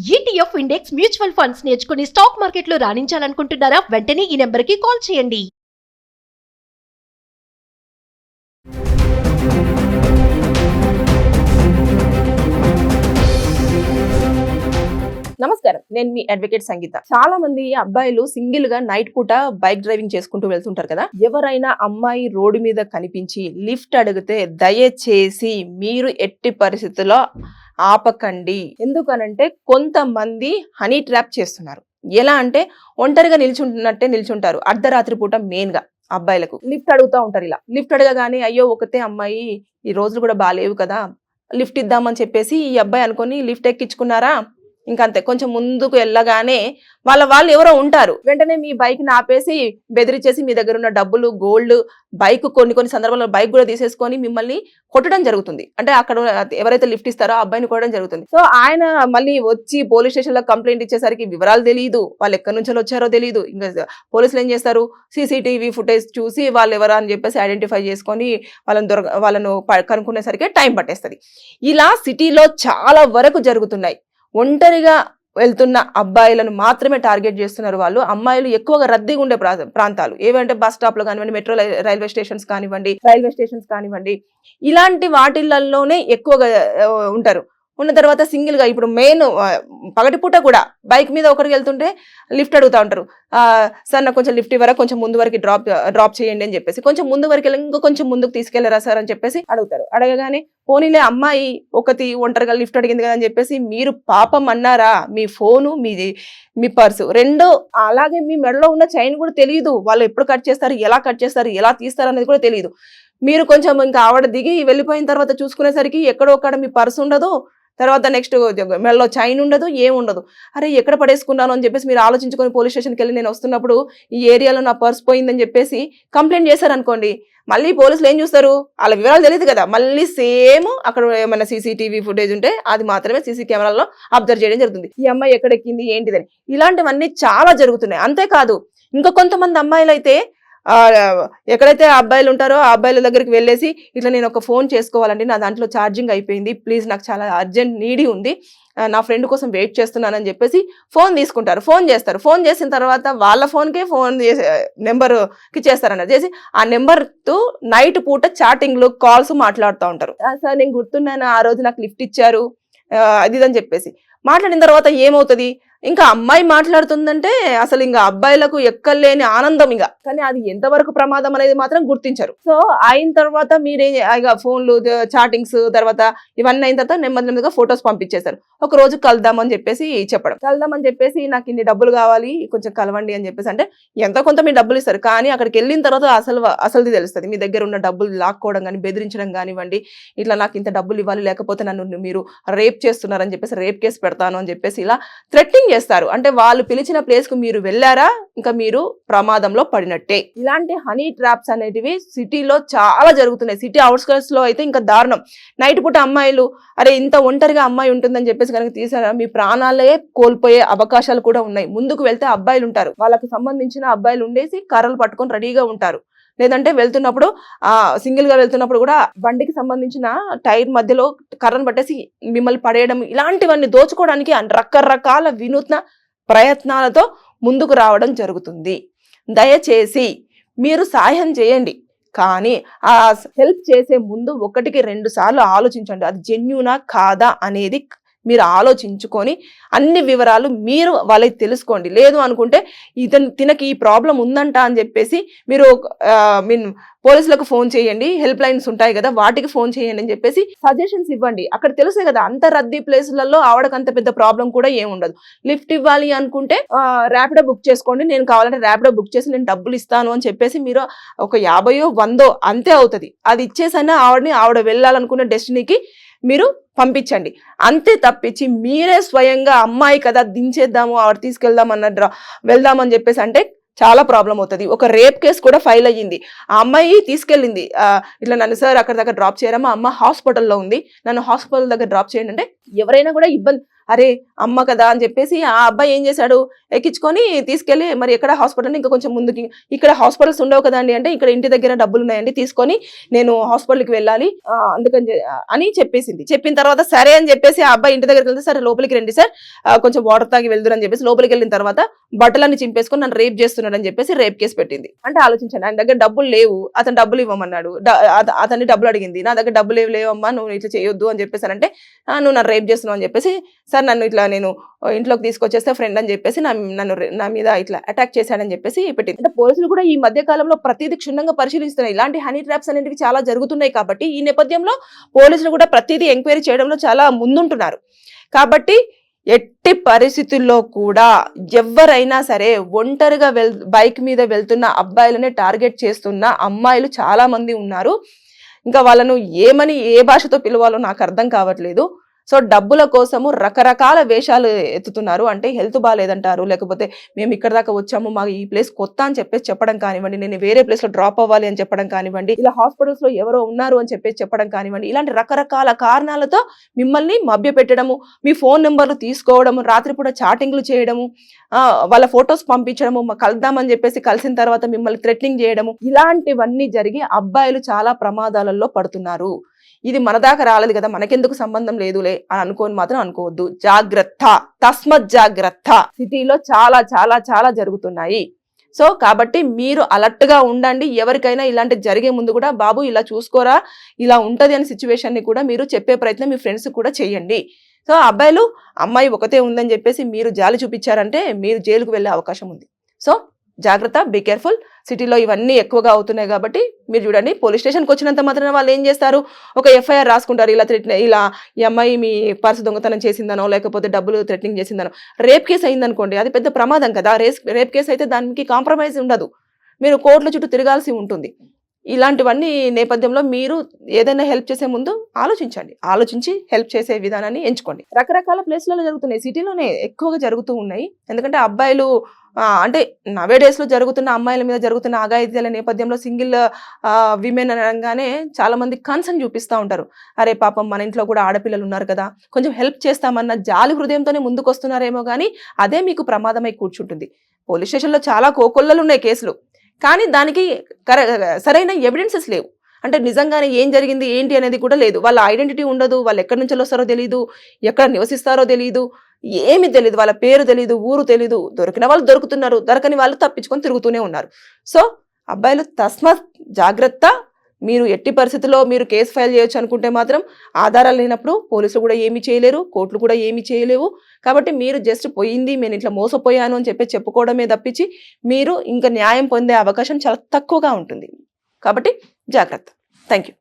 ETF index mutual funds నేర్చుకుని stock మార్కెట్లో రాణించాలనుకుంటున్నారా? వెంటనే ఈ నెంబర్కి కాల్ చేయండి. నమస్కారం, నేను మీ అడ్వకేట్ సంగీత. చాలా మంది అబ్బాయిలు సింగిల్ గా నైట్ పూట బైక్ డ్రైవింగ్ చేసుకుంటూ వెళ్తుంటారు కదా. ఎవరైనా అమ్మాయి రోడ్డు మీద కనిపించి లిఫ్ట్ అడిగితే దయచేసి మీరు ఎట్టి పరిస్థితుల్లో ఆపకండి. ఎందుకనంటే కొంతమంది హనీ ట్రాప్ చేస్తున్నారు. ఎలా అంటే ఒంటరిగా నిల్చుంటారు అర్ధరాత్రి పూట. మెయిన్ గా అబ్బాయిలకు లిఫ్ట్ అడుగుతూ ఉంటారు. ఇలా లిఫ్ట్ అడగగానే అయ్యో ఒకతే అమ్మాయి, ఈ రోజులు కూడా బాగాలేవు కదా, లిఫ్ట్ ఇద్దామని చెప్పేసి ఈ అబ్బాయి అనుకొని లిఫ్ట్ ఎక్కించుకున్నారా. ఇంకంతే, కొంచెం ముందుకు వెళ్ళగానే వాళ్ళు ఎవరో ఉంటారు, వెంటనే మీ బైక్ ని ఆపేసి బెదిరించేసి మీ దగ్గర ఉన్న డబ్బులు, గోల్డ్, బైక్ కొన్ని సందర్భాల్లో బైక్ కూడా తీసేసుకొని మిమ్మల్ని కొట్టడం జరుగుతుంది. అంటే అక్కడ ఎవరైతే లిఫ్ట్ ఇస్తారో ఆ అబ్బాయిని కొట్టడం జరుగుతుంది. సో ఆయన మళ్ళీ వచ్చి పోలీస్ స్టేషన్ లో కంప్లైంట్ ఇచ్చేసరికి వివరాలు తెలియదు, వాళ్ళు ఎక్కడి నుంచి వచ్చారో తెలియదు. ఇంకా పోలీసులు ఏం చేస్తారు, సీసీటీవీ ఫుటేజ్ చూసి వాళ్ళు ఎవరా అని చెప్పేసి ఐడెంటిఫై చేసుకొని వాళ్ళను కనుక్కునేసరికి టైం పట్టేస్తుంది. ఇలా సిటీలో చాలా వరకు జరుగుతున్నాయి. ఒంటరిగా వెళ్తున్న అబ్బాయిలను మాత్రమే టార్గెట్ చేస్తున్నారు వాళ్ళు. అమ్మాయిలు ఎక్కువగా రద్దీగా ఉండే ప్రాంతాలు ఏవంటే బస్ స్టాప్ లో కానివ్వండి, మెట్రో రైల్వే స్టేషన్స్ కానివ్వండి, ఇలాంటి వాటిలలోనే ఎక్కువగా ఉంటారు. ఉన్న తర్వాత సింగిల్ గా ఇప్పుడు మెయిన్ పగటిపూట కూడా బైక్ మీద ఒకరికి వెళ్తుంటే లిఫ్ట్ అడుగుతూ ఉంటారు. సార్ నాకు కొంచెం లిఫ్ట్ ఇవ్వరా, కొంచెం ముందు వరకు డ్రాప్ చేయండి అని చెప్పేసి, కొంచెం ముందు వరకు వెళ్ళి ఇంకో కొంచెం ముందుకు తీసుకెళ్లరా సార్ అని చెప్పేసి అడుగుతారు. అడగగానే పోనీలే అమ్మాయి ఒకటి ఒంటరిగా లిఫ్ట్ అడిగింది కదా అని చెప్పేసి మీరు పాపం అన్నారా. మీ ఫోను, మీ పర్సు రెండు, అలాగే మీ మెడలో ఉన్న చైన్ కూడా తెలియదు. వాళ్ళు ఎప్పుడు కట్ చేస్తారు, ఎలా తీస్తారు అనేది కూడా తెలియదు. మీరు కొంచెం ఇంకా ఆవిడ దిగి వెళ్ళిపోయిన తర్వాత చూసుకునేసరికి ఎక్కడో ఒక్కడ మీ పర్సు ఉండదు, తర్వాత నెక్స్ట్ మెడలో చైన్ ఉండదు, ఏముండదు. అరే ఎక్కడ పడేసుకున్నాను అని చెప్పేసి మీరు ఆలోచించుకొని పోలీస్ స్టేషన్కి వెళ్ళి నేను వస్తున్నప్పుడు ఈ ఏరియాలో నా పర్స్ పోయిందని చెప్పేసి కంప్లైంట్ చేశారనుకోండి, మళ్ళీ పోలీసులు ఏం చూస్తారు, వాళ్ళ వివరాలు తెలియదు కదా, మళ్ళీ సేమ్ అక్కడ ఏమైనా సీసీటీవీ ఫుటేజ్ ఉంటే అది మాత్రమే సీసీ కెమెరాలో అబ్జర్వ్ చేయడం జరుగుతుంది. ఈ అమ్మాయి ఎక్కడెక్కింది ఏంటిదని. ఇలాంటివన్నీ చాలా జరుగుతున్నాయి. అంతేకాదు ఇంకా కొంతమంది అమ్మాయిలు అయితే ఎక్కడైతే అబ్బాయిలు ఉంటారో ఆ అబ్బాయిల దగ్గరికి వెళ్ళేసి ఇట్లా నేను ఒక ఫోన్ చేసుకోవాలండి, నా దాంట్లో ఛార్జింగ్ అయిపోయింది, ప్లీజ్ నాకు చాలా అర్జెంట్ నీడీ ఉంది, నా ఫ్రెండ్ కోసం వెయిట్ చేస్తున్నానని చెప్పేసి ఫోన్ తీసుకుంటారు. ఫోన్ చేస్తారు. ఫోన్ చేసిన తర్వాత వాళ్ళ ఫోన్కే ఫోన్ చేసి నెంబర్కి చేస్తారన్నది చేసి ఆ నెంబర్తో నైట్ పూట చాటింగ్లు, కాల్స్ మాట్లాడుతూ ఉంటారు. సార్ నేను గుర్తున్నాను, ఆ రోజు నాకు లిఫ్ట్ ఇచ్చారు అది అని చెప్పేసి మాట్లాడిన తర్వాత ఏమవుతుంది, ఇంకా అమ్మాయి మాట్లాడుతుందంటే అసలు ఇంకా అబ్బాయిలకు ఎక్కలేని ఆనందం. ఇంకా కానీ అది ఎంతవరకు ప్రమాదం అనేది మాత్రం గుర్తించరు. సో అయిన తర్వాత మీరే ఫోన్లు, చాటింగ్స్ తర్వాత ఇవన్నీ అయిన తర్వాత నెమ్మదిగా ఫొటోస్ పంపించేశారు. ఒక రోజు కలుద్దామని చెప్పేసి నాకు ఇన్ని డబ్బులు కావాలి, కొంచెం కలవండి అని చెప్పేసి అంటే ఎంతో కొంత మీరు డబ్బులు ఇస్తారు. కానీ అక్కడికి వెళ్ళిన తర్వాత అసలుది తెలుస్తుంది. మీ దగ్గర ఉన్న డబ్బులు లాక్కోవడం కానీ, బెదిరించడం కానివ్వండి, ఇట్లా నాకు ఇంత డబ్బులు ఇవ్వాలి లేకపోతే నన్ను మీరు రేప్ చేస్తున్నారని చెప్పేసి రేప్ కేసు పెడతాను అని చెప్పేసి ఇలా థ్రెట్నింగ్ చేస్తారు. అంటే వాళ్ళు పిలిచిన ప్లేస్ కు మీరు వెళ్ళారా, ఇంకా మీరు ప్రమాదంలో పడినట్టే. ఇలాంటి హనీ ట్రాప్స్ అనేటివి సిటీలో చాలా జరుగుతున్నాయి. సిటీ అవుట్స్కర్ట్స్ లో అయితే ఇంకా దారుణం. నైట్ పూట అమ్మాయిలు అరే ఇంత ఒంటరిగా అమ్మాయి ఉంటుందని చెప్పేసి కనుక తీసారా, మీ ప్రాణాలే కోల్పోయే అవకాశాలు కూడా ఉన్నాయి. ముందుకు వెళ్తే అబ్బాయిలు ఉంటారు, వాళ్ళకి సంబంధించిన అబ్బాయిలు ఉండేసి కర్రలు పట్టుకొని రెడీగా ఉంటారు. లేదంటే వెళ్తున్నప్పుడు సింగిల్ గా వెళ్తున్నప్పుడు కూడా బండికి సంబంధించిన టైర్ మధ్యలో కర్రను పట్టేసి మిమ్మల్ని పడేయడం, ఇలాంటివన్నీ దోచుకోవడానికి రకరకాల వినూత్న ప్రయత్నాలతో ముందుకు రావడం జరుగుతుంది. దయచేసి మీరు సహాయం చేయండి, కానీ ఆ హెల్ప్ చేసే ముందు 1-2 సార్లు ఆలోచించండి. అది జెన్యూనా కాదా అనేది మీరు ఆలోచించుకొని అన్ని వివరాలు మీరు వాళ్ళకి తెలుసుకోండి. లేదు అనుకుంటే తినకి ఈ ప్రాబ్లం ఉందంట అని చెప్పేసి మీరు పోలీసులకు ఫోన్ చేయండి, హెల్ప్ లైన్స్ ఉంటాయి కదా వాటికి ఫోన్ చేయండి అని చెప్పేసి సజెషన్స్ ఇవ్వండి. అక్కడ తెలుసే కదా, అంత రద్దీ ప్లేసులలో ఆవిడకి అంత పెద్ద ప్రాబ్లం కూడా ఏముండదు. లిఫ్ట్ ఇవ్వాలి అనుకుంటే ర్యాపిడో బుక్ చేసుకోండి, నేను కావాలంటే ర్యాపిడో బుక్ చేసి నేను డబ్బులు ఇస్తాను అని చెప్పేసి మీరు ఒక 50-100 అంతే అవుతుంది, అది ఇచ్చేసైనా ఆవిడ వెళ్ళాలనుకున్న డెస్టినీకి మీరు పంపించండి. అంతే తప్పించి మీరే స్వయంగా అమ్మాయి కదా దించేద్దాము, ఆవిడ వెళ్దామని చెప్పేసి అంటే చాలా ప్రాబ్లం అవుతుంది. ఒక రేప్ కేసు కూడా ఫైల్ అయ్యింది. ఆ అమ్మాయి తీసుకెళ్ళింది, ఇట్లా నన్ను సార్ అక్కడ దగ్గర డ్రాప్ చేయరమ్మా, అమ్మ హాస్పిటల్లో ఉంది, నన్ను హాస్పిటల్ దగ్గర డ్రాప్ చేయండి అంటే ఎవరైనా కూడా ఇబ్బంది అరే అమ్మ కదా అని చెప్పేసి ఆ అబ్బాయి ఏం చేశాడు, ఎక్కించుకొని తీసుకెళ్లి మరి ఎక్కడ హాస్పిటల్ ఇంకా కొంచెం ముందుకి, ఇక్కడ హాస్పిటల్స్ ఉండవు కదండి అంటే ఇక్కడ ఇంటి దగ్గర డబ్బులు ఉన్నాయండి తీసుకొని నేను హాస్పిటల్కి వెళ్ళాలి అని చెప్పేసింది. చెప్పిన తర్వాత సరే అని చెప్పేసి ఆ అబ్బాయి ఇంటి దగ్గరికి వెళ్తే, సరే లోపలికి రండి సార్ కొంచెం వాటర్ తాగి వెళ్దురు అని చెప్పేసి లోపలికి వెళ్ళిన తర్వాత బట్టలన్నీ చింపేసుకొని నన్ను రేప్ చేస్తున్నాడు అని చెప్పేసి రేప్ కేసు పెట్టింది. అంటే ఆలోచించండి, ఆయన దగ్గర డబ్బులు లేవు, అతను డబ్బులు ఇవ్వమన్నాడు, అతన్ని డబ్బులు అడిగింది, నా దగ్గర డబ్బులు లేవమ్మా నువ్వు ఇట్లా చేయొద్దు అని చెప్పేసానంటే నువ్వు నన్ను రేప్ చేస్తున్నావు అని చెప్పేసి, సార్ నన్ను ఇట్లా నేను ఇంట్లోకి తీసుకొచ్చేస్తే ఫ్రెండ్ అని చెప్పేసి నా మీద ఇట్లా అటాక్ చేశాడని చెప్పేసి పెట్టింది. అంటే పోలీసులు కూడా ఈ మధ్య కాలంలో ప్రతిదీ క్షుణ్ణంగా పరిశీలిస్తున్నాయి. ఇలాంటి హనీ ట్రాప్స్ అనేవి చాలా జరుగుతున్నాయి కాబట్టి ఈ నేపథ్యంలో పోలీసులు కూడా ప్రతిదీ ఎంక్వైరీ చేయడంలో చాలా ముందుంటున్నారు. కాబట్టి ఎట్టి పరిస్థితుల్లో కూడా ఎవరైనా సరే ఒంటరిగా బైక్ మీద వెళ్తున్న అబ్బాయిలనే టార్గెట్ చేస్తున్న అమ్మాయిలు చాలా మంది ఉన్నారు. ఇంకా వాళ్ళను ఏమని ఏ భాషతో పిలవాలో నాకు అర్థం కావట్లేదు. సో డబ్బుల కోసము రకరకాల వేషాలు ఎత్తుతున్నారు. అంటే హెల్త్ బాగాలేదంటారు, లేకపోతే మేము ఇక్కడ దాకా వచ్చాము మాకు ఈ ప్లేస్ కొత్త అని చెప్పేసి చెప్పడం కానివ్వండి, నేను వేరే ప్లేస్ లో డ్రాప్ అవ్వాలి అని చెప్పడం కానివ్వండి, ఇలా హాస్పిటల్స్ లో ఎవరో ఉన్నారు అని చెప్పేసి చెప్పడం కానివ్వండి, ఇలాంటి రకరకాల కారణాలతో మిమ్మల్ని మభ్య పెట్టడము, మీ ఫోన్ నెంబర్లు తీసుకోవడము, రాత్రిపూట చాటింగ్లు చేయడము, వాళ్ళ ఫొటోస్ పంపించడము, కలుద్దామని చెప్పేసి కలిసిన తర్వాత మిమ్మల్ని థ్రెటనింగ్ చేయడము, ఇలాంటివన్నీ జరిగి అబ్బాయిలు చాలా ప్రమాదాలలో పడుతున్నారు. ఇది మన దాకా రాలేదు కదా మనకెందుకు సంబంధం లేదులే అని అనుకోని మాత్రం అనుకోవద్దు. జాగ్రత్త, తస్మత్ జాగ్రత్త. సిటీలో చాలా చాలా చాలా జరుగుతున్నాయి. సో కాబట్టి మీరు అలర్ట్ గా ఉండండి. ఎవరికైనా ఇలాంటి జరిగే ముందు కూడా బాబు ఇలా చూసుకోరా, ఇలా ఉంటది అనే సిచ్యువేషన్ ని కూడా మీరు చెప్పే ప్రయత్నం మీ ఫ్రెండ్స్ కూడా చేయండి. సో అబ్బాయిలు అమ్మాయి ఒకతే ఉందని చెప్పేసి మీరు జాలి చూపించారంటే మీరు జైలుకు వెళ్ళే అవకాశం ఉంది. సో జాగ్రత్త, బీ కేర్ఫుల్. సిటీలో ఇవన్నీ ఎక్కువగా అవుతున్నాయి కాబట్టి మీరు చూడండి, పోలీస్ స్టేషన్కి వచ్చినంత మాత్రాన వాళ్ళు ఏం చేస్తారు, ఒక ఎఫ్ఐఆర్ రాసుకుంటారు. ఇలా ఈ అమ్మాయి మీ పర్సు దొంగతనం చేసిందనో లేకపోతే డబ్బులు థ్రెటనింగ్ చేసిందనో. రేప్ కేసు అయిందనుకోండి, అది పెద్ద ప్రమాదం కదా. రేప్ కేసు అయితే దానికి కాంప్రమైజ్ ఉండదు, మీరు కోర్టుల చుట్టూ తిరగాల్సి ఉంటుంది. ఇలాంటివన్నీ నేపథ్యంలో మీరు ఏదైనా హెల్ప్ చేసే ముందు ఆలోచించి హెల్ప్ చేసే విధానాన్ని ఎంచుకోండి. రకరకాల ప్లేస్లలో జరుగుతున్నాయి, సిటీలోనే ఎక్కువగా జరుగుతూ ఉన్నాయి. ఎందుకంటే అబ్బాయిలు అంటే నవే డేస్ లో జరుగుతున్న అమ్మాయిల మీద జరుగుతున్న అఘాయిత్యాల నేపథ్యంలో సింగిల్ విమెన్ అనగానే చాలా మంది కన్సర్న్ చూపిస్తూ ఉంటారు. అరే పాపం మన ఇంట్లో కూడా ఆడపిల్లలు ఉన్నారు కదా, కొంచెం హెల్ప్ చేస్తామన్న జాలి హృదయంతోనే ముందుకు వస్తున్నారేమో కానీ అదే మీకు ప్రమాదమై కూర్చుంటుంది. పోలీస్ స్టేషన్లో చాలా కోకొల్లలు ఉన్నాయి కేసులు, కానీ దానికి సరైన ఎవిడెన్సెస్ లేవు. అంటే నిజంగానే ఏం జరిగింది ఏంటి అనేది కూడా లేదు. వాళ్ళ ఐడెంటిటీ ఉండదు, వాళ్ళు ఎక్కడి నుంచి వస్తారో తెలియదు, ఎక్కడ నివసిస్తారో తెలియదు, ఏమి తెలియదు, వాళ్ళ పేరు తెలియదు, ఊరు తెలీదు. దొరికిన వాళ్ళు దొరుకుతున్నారు, దొరకని వాళ్ళు తప్పించుకొని తిరుగుతూనే ఉన్నారు. సో అబ్బాయిలు తస్మాత్ జాగ్రత్త. మీరు ఎట్టి పరిస్థితుల్లో మీరు కేసు ఫైల్ చేయొచ్చు అనుకుంటే మాత్రం ఆధారాలు లేనప్పుడు పోలీసులు కూడా ఏమీ చేయలేరు, కోర్టులు కూడా ఏమీ చేయలేవు. కాబట్టి మీరు జస్ట్ పోయింది నేను ఇట్లా మోసపోయాను అని చెప్పి చెప్పుకోవడమే తప్పించి మీరు ఇంకా న్యాయం పొందే అవకాశం చాలా తక్కువగా ఉంటుంది. కాబట్టి జాగ్రత్త. Thank you.